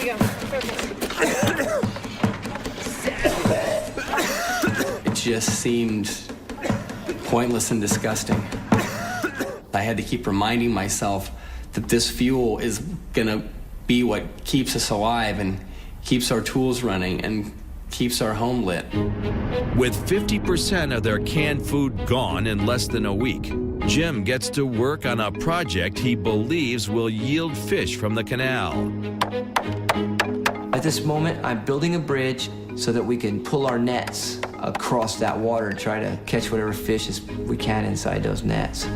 you go. It just seemed pointless and disgusting. I had to keep reminding myself that this fuel is gonna be what keeps us alive and keeps our tools running and keeps our home lit. With 50% of their canned food gone in less than a week, Jim gets to work on a project he believes will yield fish from the canal. At this moment, I'm building a bridge so that we can pull our nets across that water and try to catch whatever fish we can inside those nets.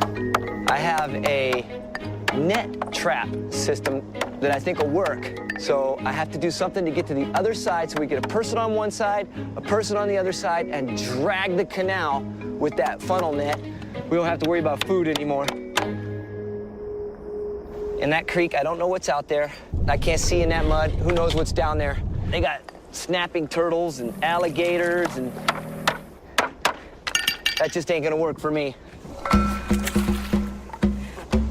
I have a net trap system that I think will work. So I have to do something to get to the other side so we get a person on one side, a person on the other side, and drag the canal with that funnel net. We don't have to worry about food anymore. In that creek, I don't know what's out there. I can't see in that mud. Who knows what's down there? They got snapping turtles and alligators, and that just ain't gonna work for me.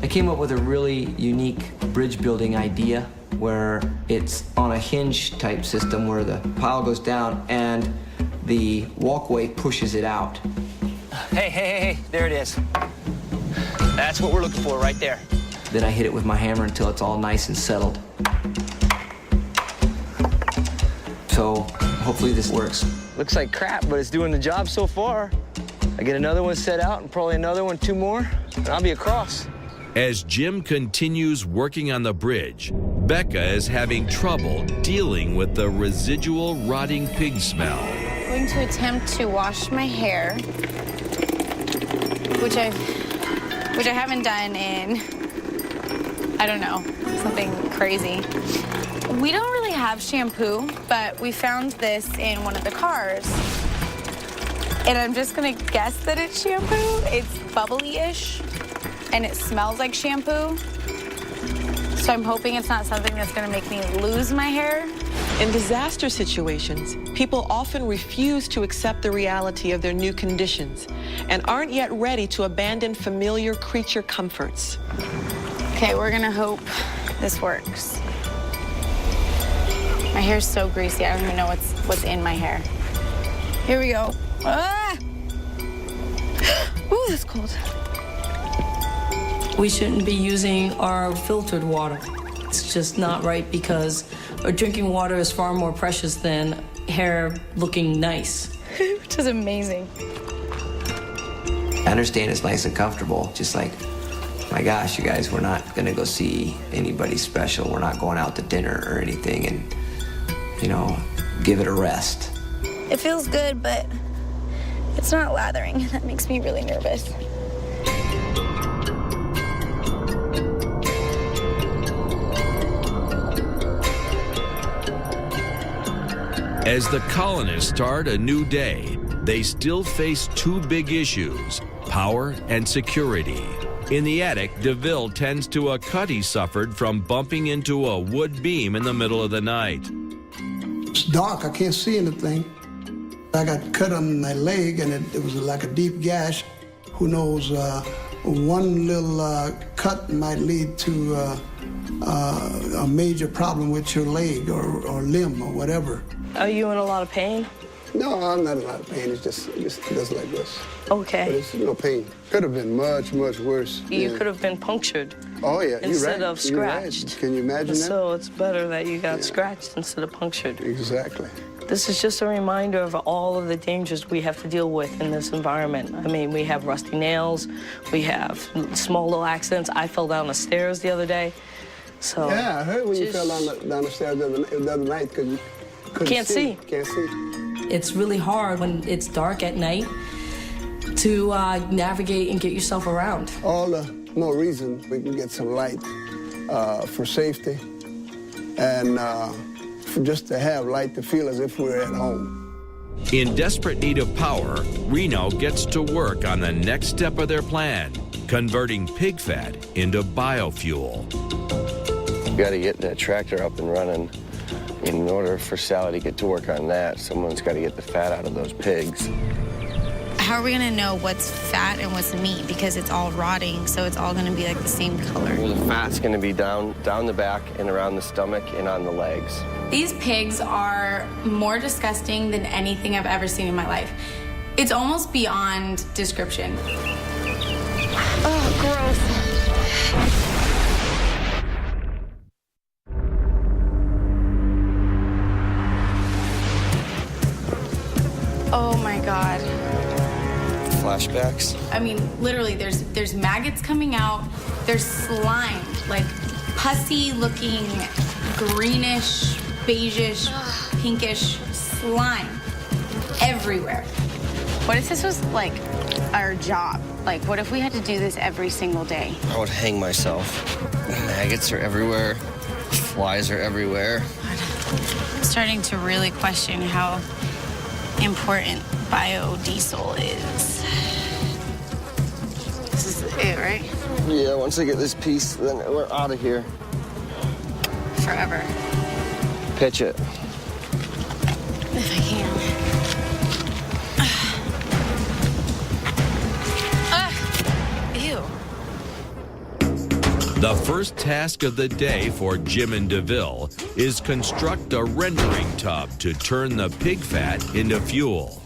I came up with a really unique bridge building idea where it's on a hinge type system where the pile goes down and the walkway pushes it out. Hey, there it is. That's what we're looking for right there. Then I hit it with my hammer until it's all nice and settled. So hopefully this works. Looks like crap, but it's doing the job so far. I get another one set out and probably another one, 2 more, and I'll be across. As Jim continues working on the bridge, Becca is having trouble dealing with the residual rotting pig smell. I'm going to attempt to wash my hair, which I haven't done in, I don't know, something crazy. We don't really have shampoo, but we found this in one of the cars. And I'm just gonna guess that it's shampoo. It's bubbly-ish, and it smells like shampoo. So I'm hoping it's not something that's gonna make me lose my hair. In disaster situations, people often refuse to accept the reality of their new conditions and aren't yet ready to abandon familiar creature comforts. Okay, we're gonna hope this works. My hair's so greasy, I don't even know what's in my hair. Here we go. Ah! Ooh, that's cold. We shouldn't be using our filtered water. It's just not right because our drinking water is far more precious than hair looking nice. Which is amazing. I understand it's nice and comfortable, just like, my gosh, you guys, we're not gonna go see anybody special. We're not going out to dinner or anything, and, you know, give it a rest. It feels good, but it's not lathering. That makes me really nervous. As the colonists start a new day, they still face 2 big issues, power and security. In the attic, DeVille tends to a cut he suffered from bumping into a wood beam in the middle of the night. It's dark, I can't see anything. I got cut on my leg, and it was like a deep gash. Who knows, one little cut might lead to a major problem with your leg or limb or whatever. Are you in a lot of pain? No, I'm not in a lot of pain. It just like this. Okay. But it's no pain. Could have been much, much worse. You could have been punctured. Oh, yeah, instead you're right. of scratched. You're right. Can you imagine that? So it's better that you got scratched instead of punctured. Exactly. This is just a reminder of all of the dangers we have to deal with in this environment. I mean, we have rusty nails, we have small little accidents. I fell down the stairs the other day, so. Yeah, I heard when you fell down the stairs the other night because you can't see. Can't see. It's really hard when it's dark at night to navigate and get yourself around. All the more reason we can get some light for safety and for just to have light to feel as if we're at home. In desperate need of power, Reno gets to work on the next step of their plan, converting pig fat into biofuel. You got to get that tractor up and running. In order for Sally to get to work on that, someone's got to get the fat out of those pigs. I how are we gonna know what's fat and what's meat? Because it's all rotting, so it's all gonna be like the same color. Well, the fat's gonna be down the back and around the stomach and on the legs. These pigs are more disgusting than anything I've ever seen in my life. It's almost beyond description. Oh, gross. Oh my God. Flashbacks? I mean, literally, there's maggots coming out. There's slime, like pussy looking greenish, beigeish, pinkish slime everywhere. What if this was like our job? Like, what if we had to do this every single day? I would hang myself. Maggots are everywhere. Flies are everywhere. I'm starting to really question how important biodiesel is. This is it, right? Yeah, once I get this piece, then we're out of here. Forever. Pitch it. If I can. Ew. The first task of the day for Jim and DeVille is construct a rendering tub to turn the pig fat into fuel.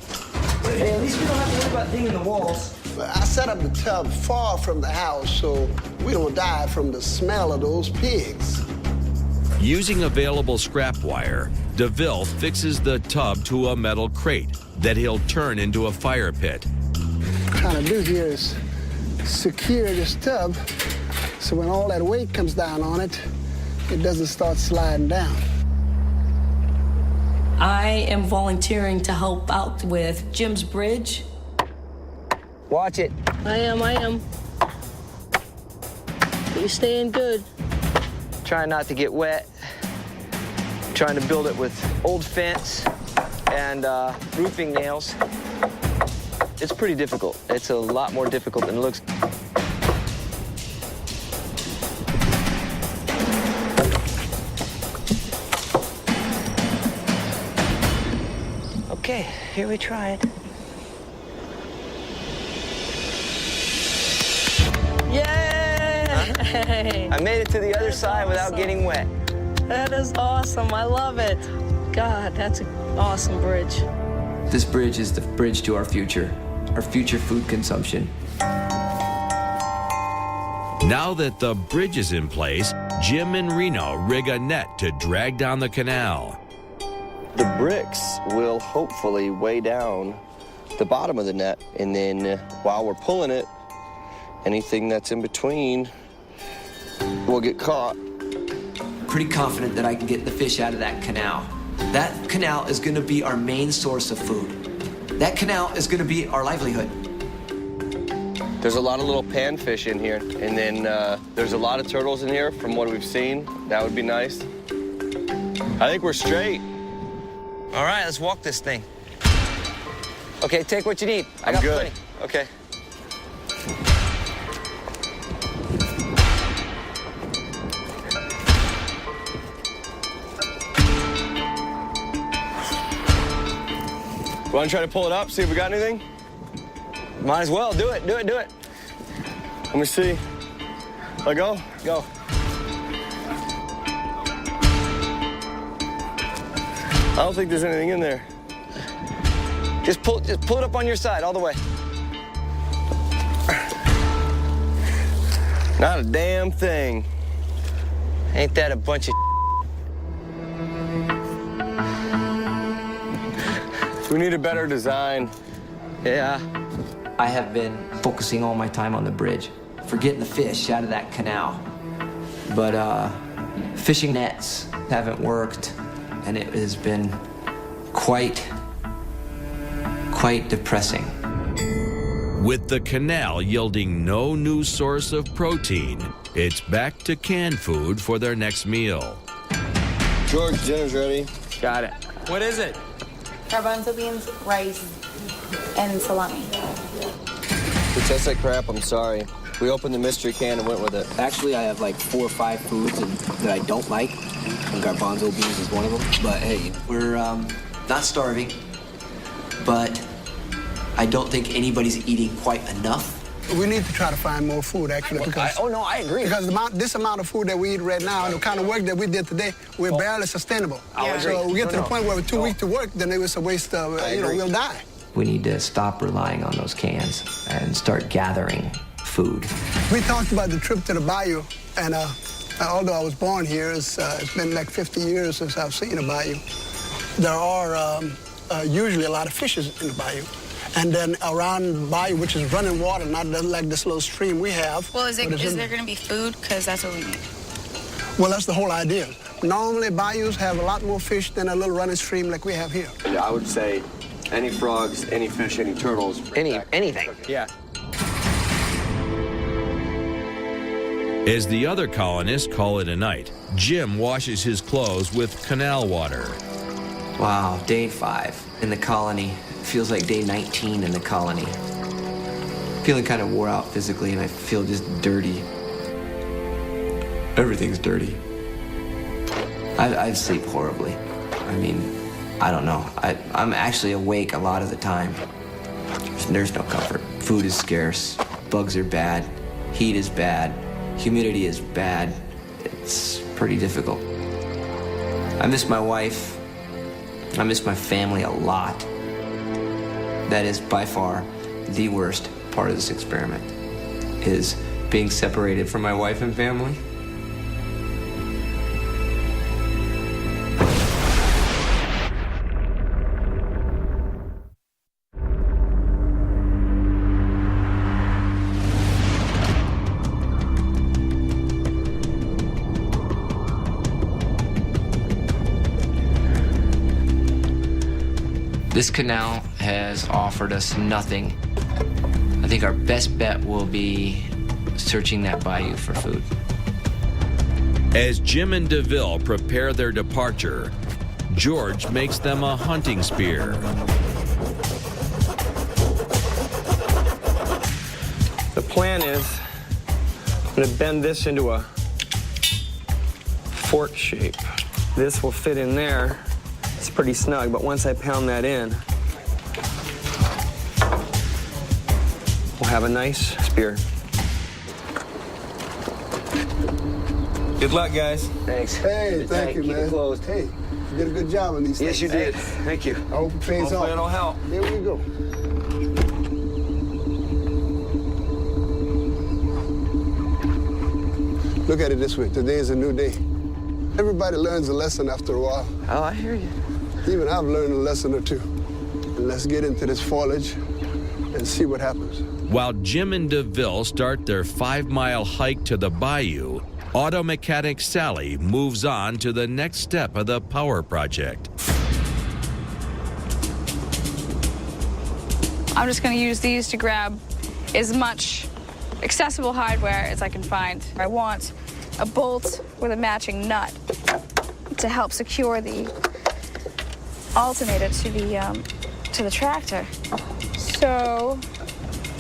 Hey, at least we don't have to worry about dinging the walls. I set up the tub far from the house so we don't die from the smell of those pigs. Using available scrap wire, DeVille fixes the tub to a metal crate that he'll turn into a fire pit. What I'm trying to do here is secure this tub so when all that weight comes down on it, it doesn't start sliding down. I am volunteering to help out with Jim's bridge. Watch it. I am. You're staying good. Trying not to get wet. Trying to build it with old fence and roofing nails. It's pretty difficult. It's a lot more difficult than it looks. Okay, here we try it. Yay! I made it to the other side without getting wet. That is awesome. I love it. God, that's an awesome bridge. This bridge is the bridge to our future food consumption. Now that the bridge is in place, Jim and Reno rig a net to drag down the canal. The bricks will hopefully weigh down the bottom of the net, and then while we're pulling it, anything that's in between will get caught. Pretty confident that I can get the fish out of that canal. That canal is going to be our main source of food. That canal is going to be our livelihood. There's a lot of little panfish in here, and then there's a lot of turtles in here from what we've seen. That would be nice. I think we're straight. All right, let's walk this thing. Okay, take what you need. I I'm got good. plenty. Okay. Want to try to pull it up, see if we got anything? Might as well. Do it. Let me see. Let go? Go. I don't think there's anything in there. Just pull it up on your side all the way. Not a damn thing. Ain't that a bunch of We need a better design. Yeah. I have been focusing all my time on the bridge, forgetting the fish out of that canal. But fishing nets haven't worked, and it has been quite depressing. With the canal yielding no new source of protein, it's back to canned food for their next meal. George, dinner's ready. Got it. What is it? Garbanzo beans, rice, and salami. It tastes like crap, I'm sorry. We opened the mystery can and went with it. Actually, I have like 4 or 5 foods that I don't like, and garbanzo beans is one of them. But hey, we're not starving, but I don't think anybody's eating quite enough. We need to try to find more food, actually, because I agree. because this amount of food that we eat right now and the kind of work that we did today, we're barely sustainable. So we get to the point where we're too weak to work, then it was a waste of, we'll die. We need to stop relying on those cans and start gathering food. We talked about the trip to the bayou, and although I was born here, it's been like 50 years since I've seen a bayou. There are usually a lot of fishes in the bayou. And then around the bayou, which is running water, not like this little stream we have. Well, is there going to be food? Because that's what we need. Well, that's the whole idea. Normally, bayous have a lot more fish than a little running stream like we have here. Yeah, I would say any frogs, any fish, any turtles. Anything. Yeah. As the other colonists call it a night, Jim washes his clothes with canal water. Wow, day 5 in the colony. Feels like day 19 in the colony. Feeling kind of wore out physically, and I feel just dirty. Everything's dirty. I sleep horribly. I mean, I don't know. I'm actually awake a lot of the time. There's no comfort. Food is scarce. Bugs are bad. Heat is bad. Humidity is bad. It's pretty difficult. I miss my wife. I miss my family a lot. That is by far the worst part of this experiment, is being separated from my wife and family. This canal has offered us nothing. I think our best bet will be searching that bayou for food. As Jim and DeVille prepare their departure, George makes them a hunting spear. The plan is I'm going to bend this into a fork shape. This will fit in there. It's pretty snug, but once I pound that in, we'll have a nice spear. Good luck, guys. Thanks. Hey, thank you, man. Closed. Hey, you did a good job on these things. Yes, you did. Thank you. I hope it pays off. Hopefully it'll help. Here we go. Look at it this way. Today is a new day. Everybody learns a lesson after a while. Oh, I hear you. Even I've learned a lesson or two. And let's get into this foliage and see what happens. While Jim and DeVille start their 5-mile hike to the bayou, auto mechanic Sally moves on to the next step of the power project. I'm just going to use these to grab as much accessible hardware as I can find. I want a bolt with a matching nut to help secure the alternator to the tractor. So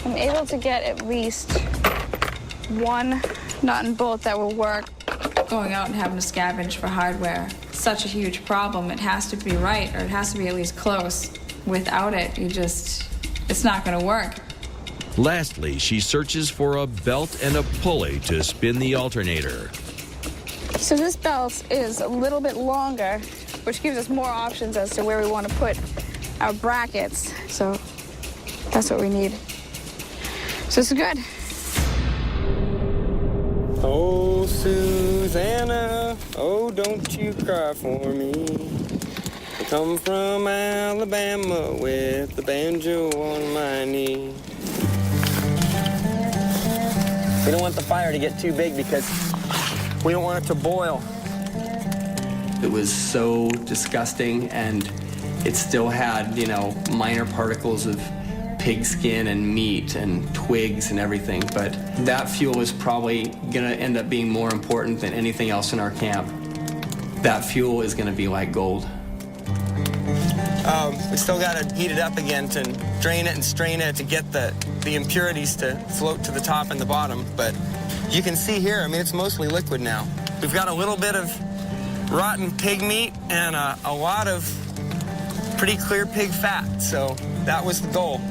I'm able to get at least one nut and bolt that will work. Going out and having to scavenge for hardware, such a huge problem. It has to be right, or it has to be at least close. Without it, it's not going to work. Lastly, she searches for a belt and a pulley to spin the alternator. So this belt is a little bit longer, which gives us more options as to where we want to put our brackets. So that's what we need. So this is good. Oh, Susanna, oh, don't you cry for me. I come from Alabama with the banjo on my knee. We don't want the fire to get too big because we don't want it to boil. It was so disgusting, and it still had, minor particles of pig skin and meat and twigs and everything, but that fuel is probably gonna end up being more important than anything else in our camp. That fuel is gonna be like gold. We still gotta heat it up again to drain it and strain it to get the impurities to float to the top and the bottom, but you can see here, it's mostly liquid now. We've got a little bit of rotten pig meat and a lot of pretty clear pig fat, so that was the goal.